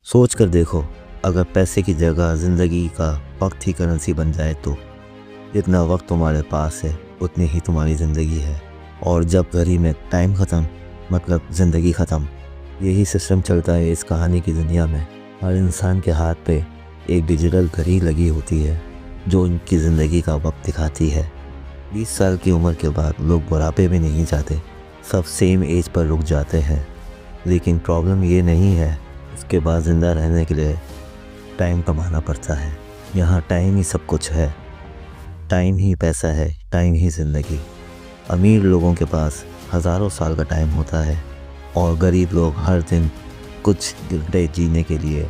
सोच कर देखो, अगर पैसे की जगह ज़िंदगी का वक्त ही करेंसी बन जाए तो जितना वक्त तुम्हारे पास है उतनी ही तुम्हारी ज़िंदगी है। और जब घड़ी में टाइम ख़त्म मतलब ज़िंदगी ख़त्म। यही सिस्टम चलता है इस कहानी की दुनिया में। हर इंसान के हाथ पे एक डिजिटल घड़ी लगी होती है जो उनकी ज़िंदगी का वक्त दिखाती है। 20 साल की उम्र के बाद लोग बुढ़ापे में नहीं जाते, सब सेम एज पर रुक जाते हैं। लेकिन प्रॉब्लम ये नहीं है, उसके बाद ज़िंदा रहने के लिए टाइम कमाना पड़ता है। यहाँ टाइम ही सब कुछ है, टाइम ही पैसा है, टाइम ही ज़िंदगी। अमीर लोगों के पास हज़ारों साल का टाइम होता है और गरीब लोग हर दिन कुछ घंटे जीने के लिए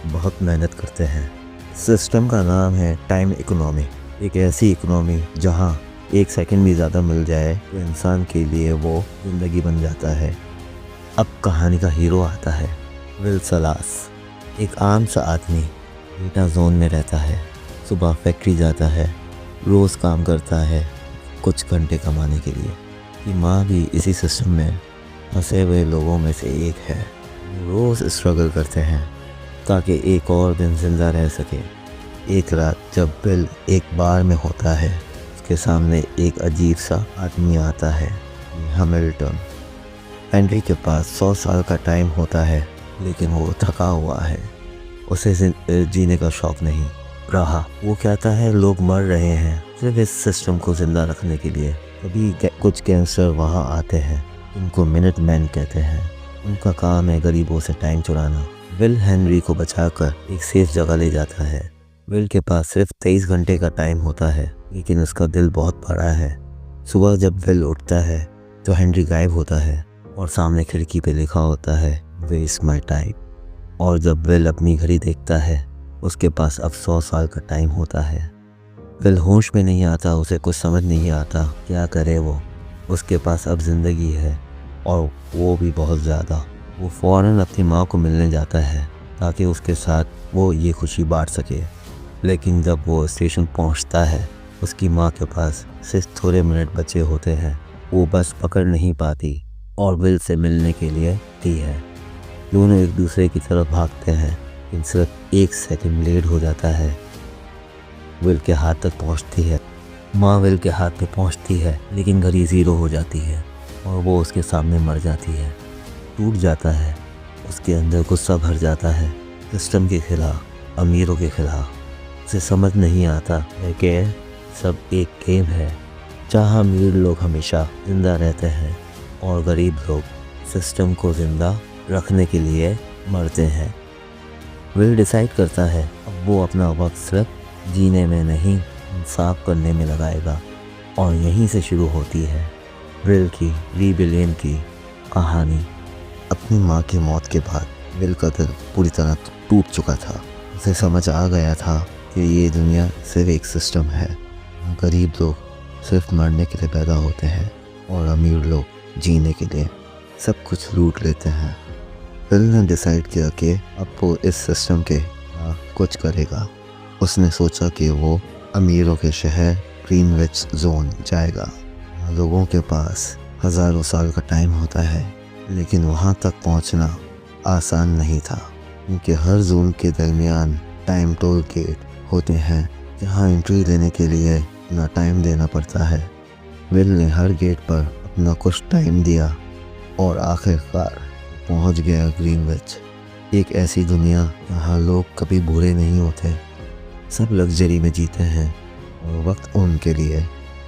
बहुत मेहनत करते हैं। सिस्टम का नाम है टाइम इकोनॉमी। एक ऐसी इकोनॉमी जहाँ एक सेकंड भी ज़्यादा मिल जाए तो इंसान के लिए वो ज़िंदगी बन जाता है। अब कहानी का हीरो आता है, विल सलास। एक आम सा आदमी डेटा जोन में रहता है। सुबह फैक्ट्री जाता है, रोज़ काम करता है कुछ घंटे कमाने के लिए। कि माँ भी इसी सिस्टम में फंसे हुए लोगों में से एक है। रोज़ स्ट्रगल करते हैं ताकि एक और दिन ज़िंदा रह सके। एक रात जब बिल एक बार में होता है, उसके सामने एक अजीब सा आदमी आता है, हैमिल्टन। हेनरी के पास 100 साल का टाइम होता है लेकिन वो थका हुआ है। उसे जीने का शौक नहीं रहा। वो कहता है लोग मर रहे हैं सिर्फ इस सिस्टम को ज़िंदा रखने के लिए। कभी कुछ गैंगस्टर वहाँ आते हैं, उनको मिनट मैन कहते हैं। उनका काम है गरीबों से टाइम चुराना। विल हेनरी को बचाकर एक सेफ जगह ले जाता है। विल के पास सिर्फ 23 घंटे का टाइम होता है लेकिन उसका दिल बहुत बड़ा है। सुबह जब विल उठता है तो हेनरी गायब होता है और सामने खिड़की पे लिखा होता है वेस्ट माई टाइम। और जब विल अपनी घड़ी देखता है उसके पास अब 100 साल का टाइम होता है। विल होश में नहीं आता, उसे कुछ समझ नहीं आता क्या करे वो। उसके पास अब ज़िंदगी है और वो भी बहुत ज़्यादा। वो फ़ौरन अपनी माँ को मिलने जाता है ताकि उसके साथ वो ये खुशी बांट सके। लेकिन जब वो स्टेशन पहुंचता है उसकी माँ के पास सिर्फ थोड़े मिनट बचे होते हैं। वो बस पकड़ नहीं पाती और विल से मिलने के लिए ही है। दोनों एक दूसरे की तरफ भागते हैं लेकिन सिर्फ 1 सेकंड लेट हो जाता है। विल के हाथ तक पहुंचती है, माँ विल के हाथ पे पहुंचती है लेकिन घड़ी 0 हो जाती है और वो उसके सामने मर जाती है। टूट जाता है, उसके अंदर गुस्सा भर जाता है सिस्टम के खिलाफ, अमीरों के खिलाफ। उसे समझ नहीं आता है कि सब एक गेम है जहाँ अमीर लोग हमेशा जिंदा रहते हैं और गरीब लोग सिस्टम को ज़िंदा रखने के लिए मरते हैं। विल डिसाइड करता है अब वो अपना वक्त सिर्फ जीने में नहीं इंसाफ करने में लगाएगा। और यहीं से शुरू होती है विल की रीबिलियन की कहानी। अपनी माँ की मौत के बाद विल का दिल पूरी तरह टूट चुका था। उसे समझ आ गया था कि ये दुनिया सिर्फ एक सिस्टम है। गरीब लोग सिर्फ मरने के लिए पैदा होते हैं और अमीर लोग जीने के लिए सब कुछ लूट लेते हैं। विल ने डिसाइड किया कि अब वो इस सिस्टम के कुछ करेगा। उसने सोचा कि वो अमीरों के शहर ग्रीनविच जोन जाएगा। लोगों के पास हज़ारों साल का टाइम होता है लेकिन वहाँ तक पहुँचना आसान नहीं था क्योंकि हर जोन के दरमियान टाइम टोल गेट होते हैं जहाँ एंट्री लेने के लिए अपना टाइम देना पड़ता है। विल ने हर गेट पर अपना कुछ टाइम दिया और आखिरकार पहुंच गया ग्रीनविच, एक ऐसी दुनिया जहाँ लोग कभी बुरे नहीं होते, सब लग्जरी में जीते हैं और वक्त उनके लिए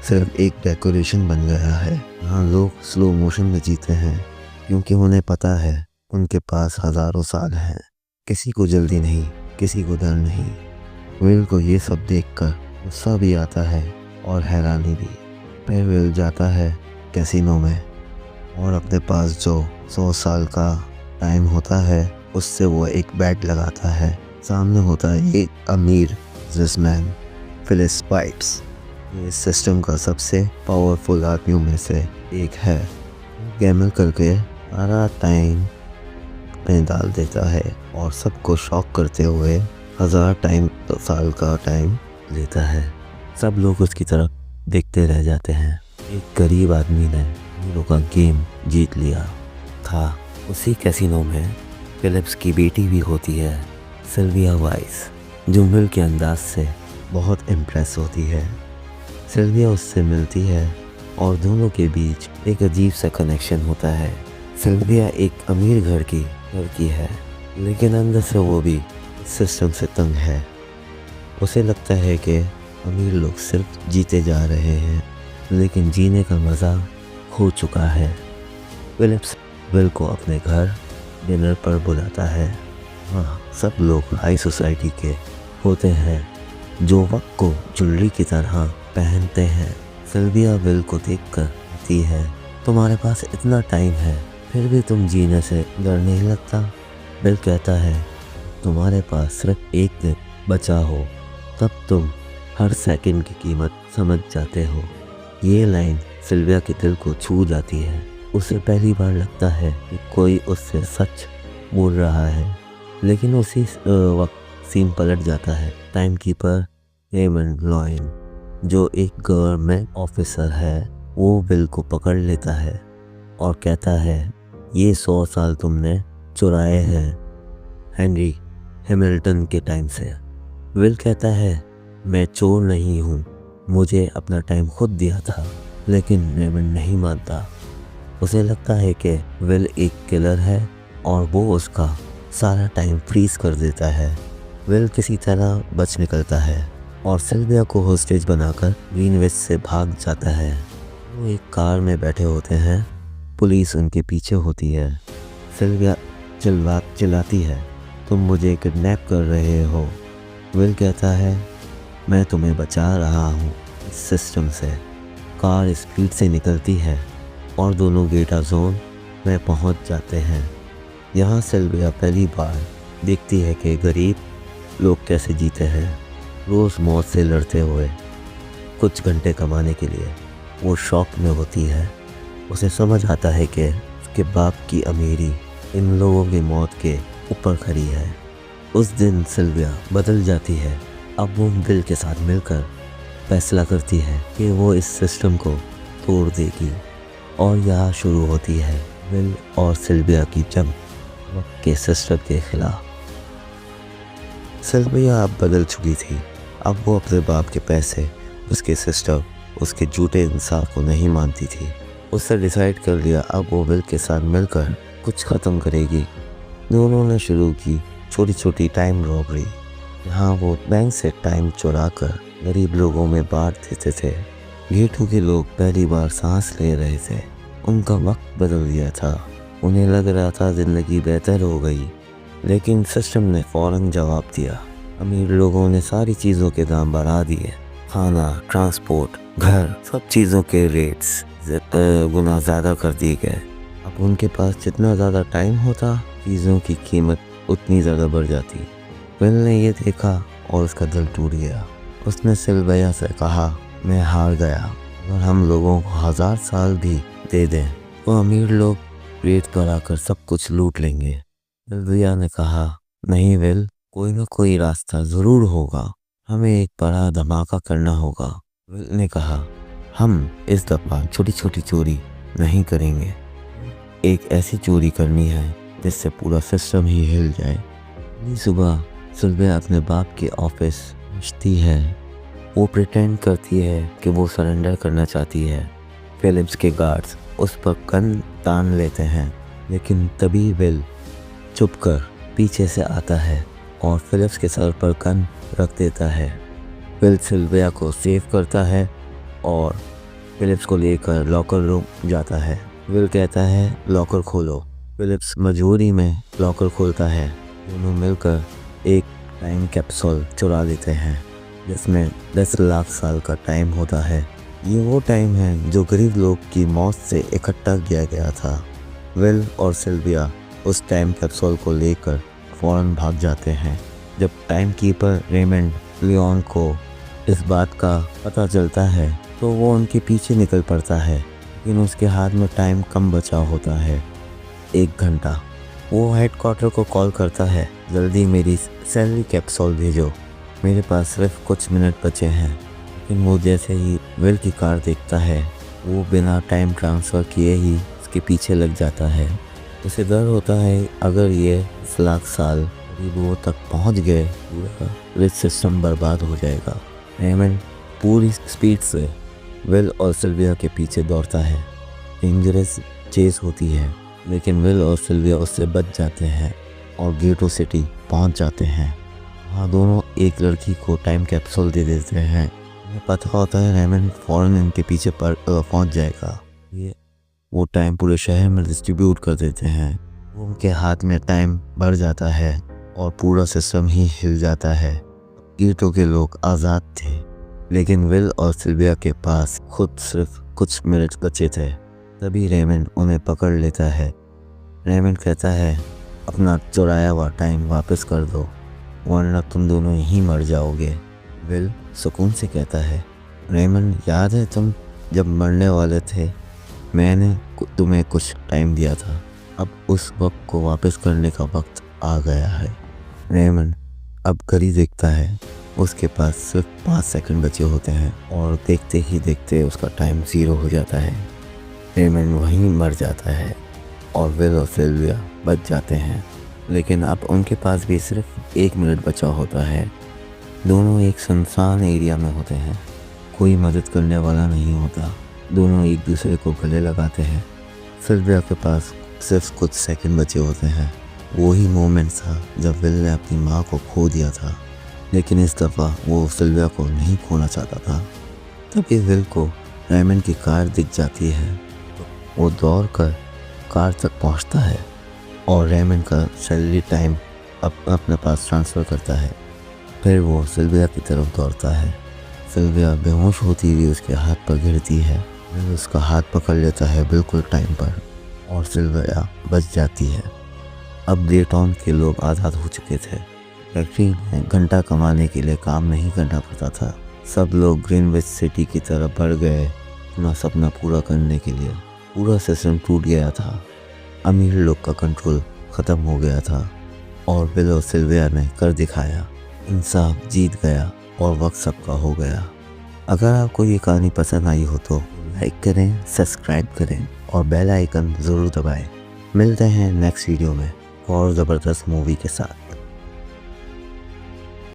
सिर्फ एक डेकोरेशन बन गया है। यहाँ लोग स्लो मोशन में जीते हैं क्योंकि उन्हें पता है उनके पास हज़ारों साल हैं। किसी को जल्दी नहीं, किसी को डर नहीं। विल को ये सब देखकर गुस्सा भी आता है और हैरानी भी। फिर विल जाता है कैसीनो में और अपने पास जो 100 साल का टाइम होता है उससे वो एक बैट लगाता है। सामने होता है एक अमीर बिजनेसमैन फिलिस पाइप्स। ये सिस्टम का सबसे पावरफुल आदमियों में से एक है। गैमल करके सारा टाइम में डाल देता है और सबको शॉक करते हुए 1000 साल का टाइम लेता है। सब लोग उसकी तरफ देखते रह जाते हैं। एक गरीब आदमी ने अमीरों का गेम जीत लिया था। उसी कैसीनो में फिलिप्स की बेटी भी होती है, सिल्विया वाइस, जो विल के अंदाज से बहुत इम्प्रेस होती है। सिल्विया उससे मिलती है और दोनों के बीच एक अजीब सा कनेक्शन होता है। सिल्विया एक अमीर घर की लड़की है, लेकिन अंदर से वो भी सिस्टम से तंग है। उसे लगता है कि अमीर लोग सिर्फ जीते जा रहे हैं, लेकिन जीने का मज़ा खो चुका है। फिलिप्स विल को अपने घर डिनर पर बुलाता है। हाँ, सब लोग हाई सोसाइटी के होते हैं, जो वक्त को ज्वेलरी की तरह पहनते हैं। सिल्विया विल को देखकर कहती है, तुम्हारे पास इतना टाइम है, फिर भी तुम जीने से डर नहीं लगता? विल कहता है, तुम्हारे पास सिर्फ एक दिन बचा हो, तब तुम हर सेकंड की कीमत समझ जाते हो। ये लाइन सिल्विया के दिल को छू जाती है। उसे पहली बार लगता है कि कोई उससे सच बोल रहा है, लेकिन उसी वक्त सीन पलट जाता है। टाइम कीपर रेमंड लॉयन, जो एक गवर्नमेंट ऑफिसर है, वो विल को पकड़ लेता है और कहता है, ये 100 साल तुमने चुराए हैं हेनरी हैमिल्टन के टाइम से। विल कहता है, मैं चोर नहीं हूँ, मुझे अपना टाइम खुद दिया था। लेकिन रेमंड नहीं मानता। उसे लगता है कि विल एक किलर है और वो उसका सारा टाइम फ्रीज कर देता है। विल किसी तरह बच निकलता है और सिल्विया को होस्टेज बनाकर ग्रीनविच से भाग जाता है। वो एक कार में बैठे होते हैं, पुलिस उनके पीछे होती है। सिल्विया चिल्लाती है, तुम मुझे किडनैप कर रहे हो। विल कहता है, मैं तुम्हें बचा रहा हूँ इस सिस्टम से। कार स्पीड से निकलती है और दोनों गेटा जोन में पहुँच जाते हैं। यहाँ सिल्विया पहली बार देखती है कि गरीब लोग कैसे जीते हैं, रोज़ मौत से लड़ते हुए कुछ घंटे कमाने के लिए। वो शॉक में होती है। उसे समझ आता है कि उसके बाप की अमीरी इन लोगों की मौत के ऊपर खड़ी है। उस दिन सिल्विया बदल जाती है। अब वो विल के साथ मिलकर फैसला करती है कि वो इस सिस्टम को तोड़ देगी। और यहाँ शुरू होती है विल और सिल्विया की जंग वक्त के सिस्टम के खिलाफ। सिल्विया अब बदल चुकी थी। अब वो अपने बाप के पैसे, उसके सिस्टम, उसके झूठे इंसाफ को नहीं मानती थी। उसने डिसाइड कर लिया अब वो विल के साथ मिलकर कुछ ख़त्म करेगी। दोनों ने शुरू की छोटी छोटी टाइम रॉबरी। यहाँ वो बैंक से टाइम चुरा कर गरीब लोगों में बांट देते थे। गेटों के लोग पहली बार सांस ले रहे थे। उनका वक्त बदल गया था। उन्हें लग रहा था ज़िंदगी बेहतर हो गई, लेकिन सिस्टम ने फ़ौरन जवाब दिया। अमीर लोगों ने सारी चीज़ों के दाम बढ़ा दिए। खाना, ट्रांसपोर्ट, घर, सब चीज़ों के रेट्स गुना ज़्यादा कर दिए गए। अब उनके पास जितना ज़्यादा टाइम होता, चीज़ों की कीमत उतनी ज़्यादा बढ़ जाती। विल ने ये देखा और उसका दिल टूट गया। उसने सिल्विया से कहा, मैं हार गया। अगर हम लोगों को 1000 साल भी दे दें तो अमीर लोग रेट बढ़ाकर सब कुछ लूट लेंगे। सिल्विया ने कहा, नहीं विल, कोई ना कोई रास्ता ज़रूर होगा। हमें एक बड़ा धमाका करना होगा। विल ने कहा, हम इस दफ़ा छोटी छोटी चोरी नहीं करेंगे। एक ऐसी चोरी करनी है जिससे पूरा सिस्टम ही हिल जाए। अगली सुबह सिल्विया अपने बाप के ऑफिस पहुंचती है। वो प्रिटेंड करती है कि वो सरेंडर करना चाहती है। फिलिप्स के गार्ड्स उस पर गन तान लेते हैं, लेकिन तभी विल चुप कर पीछे से आता है और फिलिप्स के सर पर गन रख देता है। विल सिल्विया को सेव करता है और फिलिप्स को लेकर लॉकर रूम जाता है। विल कहता है, लॉकर खोलो। फिलिप्स मजबूरी में लॉकर खोलता है। दोनों मिलकर एक टाइम कैप्सूल चुरा लेते हैं जिसमें 10 लाख साल का टाइम होता है। ये वो टाइम है जो गरीब लोग की मौत से इकट्ठा किया गया था। विल और सिल्विया उस टाइम कैप्सूल को लेकर फ़ौरन भाग जाते हैं। जब टाइम कीपर रेमंड लियोन को इस बात का पता चलता है तो वो उनके पीछे निकल पड़ता है, लेकिन उसके हाथ में टाइम कम बचा होता है, 1 घंटा। वो हेडक्वार्टर को कॉल करता है, जल्दी मेरी सैलरी कैप्सूल भेजो, मेरे पास सिर्फ कुछ मिनट बचे हैं। लेकिन वो जैसे ही विल की कार देखता है, वो बिना टाइम ट्रांसफ़र किए ही उसके पीछे लग जाता है। उसे डर होता है अगर ये 1,00,000 साल करीब वो तक पहुंच गए पूरा ग्रिड सिस्टम बर्बाद हो जाएगा। रेमंड पूरी स्पीड से विल और सिल्विया के पीछे दौड़ता है। डेंजरस चेस होती है लेकिन विल और सिल्विया उससे बच जाते हैं और गेटो सिटी पहुंच जाते हैं। वहाँ दोनों एक लड़की को टाइम कैप्सूल दे देते हैं। उन्हें पता होता है रेमंड फौरन इनके पीछे पहुंच जाएगा। ये वो टाइम पूरे शहर में डिस्ट्रीब्यूट कर देते हैं। उनके हाथ में टाइम बढ़ जाता है और पूरा सिस्टम ही हिल जाता है। गेटो के लोग आज़ाद थे लेकिन विल और सिल्विया के पास खुद सिर्फ कुछ मिनट बचे थे। तभी रेमंड उन्हें पकड़ लेता है। रेमंड कहता है अपना चुराया हुआ टाइम वापस कर दो वरना तुम दोनों यहीं मर जाओगे। विल सुकून से कहता है रेमंड याद है तुम जब मरने वाले थे मैंने तुम्हें कुछ टाइम दिया था, अब उस वक्त को वापस करने का वक्त आ गया है। रेमंड अब घड़ी देखता है, उसके पास सिर्फ 5 सेकंड बचे होते हैं और देखते ही देखते उसका टाइम 0 हो जाता है। रेमंड वहीं मर जाता है और विल और सिल्विया बच जाते हैं लेकिन अब उनके पास भी सिर्फ 1 मिनट बचा होता है। दोनों एक सुनसान एरिया में होते हैं, कोई मदद करने वाला नहीं होता। दोनों एक दूसरे को गले लगाते हैं। सिल्विया के पास सिर्फ कुछ सेकंड बचे होते हैं। वही मोमेंट था जब विल ने अपनी माँ को खो दिया था लेकिन इस दफ़ा वो सिल्विया को नहीं खोना चाहता था। तभी विल को रेमंड की कार दिख जाती है। वो दौड़ कर कार तक पहुंचता है और रेमंड का सैलरी टाइम अपने पास ट्रांसफ़र करता है। फिर वो सिल्विया की तरफ दौड़ता है। सिल्विया बेहोश होती हुई उसके हाथ पर गिरती है। विल उसका हाथ पकड़ लेता है बिल्कुल टाइम पर और सिल्विया बच जाती है। अब ग्रेटॉन के लोग आज़ाद हो चुके थे। फैक्ट्री में घंटा कमाने के लिए काम नहीं करना पड़ता था। सब लोग ग्रीनविच सिटी की तरफ बढ़ गए अपना सपना पूरा करने के लिए। पूरा सिस्टम टूट गया था। अमीर लोग का कंट्रोल ख़त्म हो गया था और विल और सिल्विया ने कर दिखाया। इंसाफ जीत गया और वक्त सबका हो गया। अगर आपको ये कहानी पसंद आई हो तो लाइक करें, सब्सक्राइब करें और बेल आइकन ज़रूर दबाएं। मिलते हैं नेक्स्ट वीडियो में और ज़बरदस्त मूवी के साथ।